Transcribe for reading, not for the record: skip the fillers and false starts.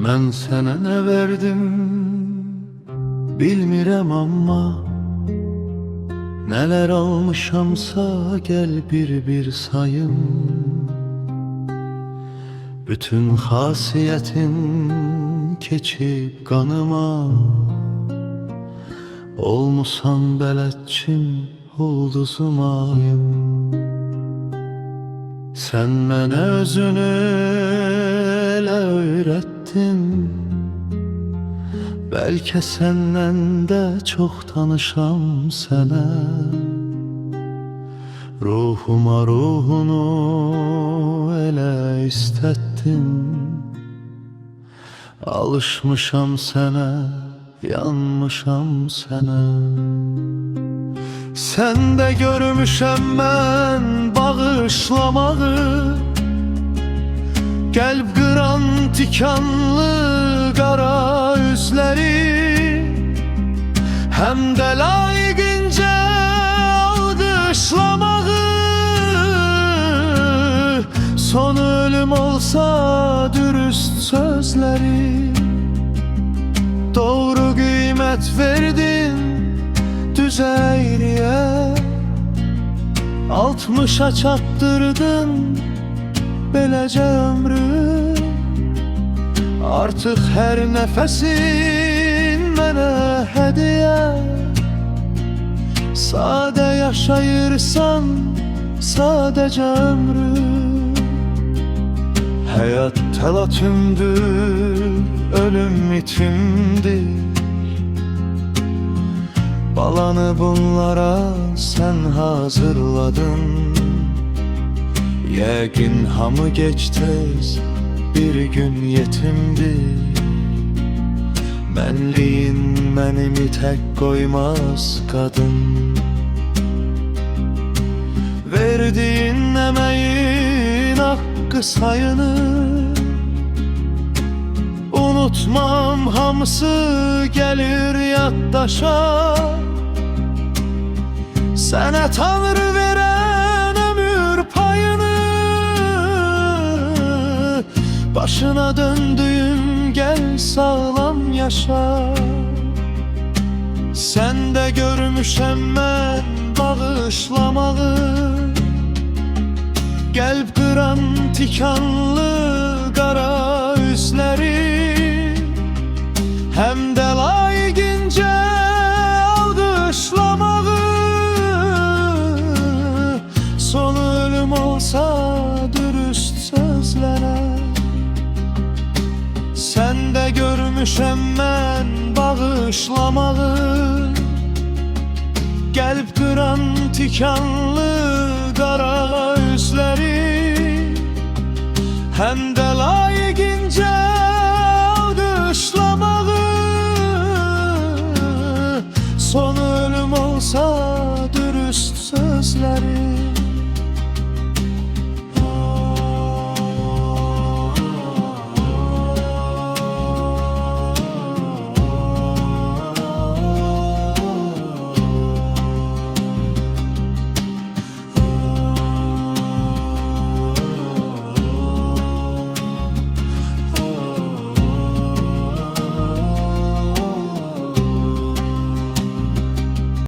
Mən sənə nə verdim bilmirəm amma nələr almışamsa gəl bir sayım. Bütün xasiyyətin keçib qanıma, olmusan bələdçim, ulduzum ayım. Sən mənə özünü elə öyrətdin, bəlkə səndən də çox tanışam sənə. Ruhuma ruhunu elə istətdin, alışmışam sənə, yanmışam sənə. Səndə görmüşəm mən bağışlamağı, qəlb qıran tikanlı qara üzləri, həm də layiqincə alqışlamağı. Son ölüm olsa dürüst sözləri, doğru qiymət verdin düz eğriye, 60'a çatdırdın beləcə ömrü. Artıq hər nəfəsin mənə hədiyyə, sadə yaşayırsan sadəcə ömrü. Həyat təlatümdür, ölüm itimdir. Balanı bunlara sen hazırladın. Yəqin hamı geç-tez bir gün yetimdir. Mənliyin mənimi tək qoymaz qadın. Verdiyin əməyin haqqı sayınır, unutmam hamısı gəlir yaddaşa. Sənə Tanrı verən ömür payını, başına döndüyüm gəl sağlam yaşa. Səndə görmüşəm mən bağışlamağı, qəlb qıran tikanlı qara üzləri, həm də layiqincə alqışlamağı. Son ölüm olsa dürüst sözlərə, səndə görmüşəm mən bağışlamağı, qəlb qıran tikanlı qara üzləri, həm də layiqincə alqışlamağı. Son ölüm olsa dürüst sözləri.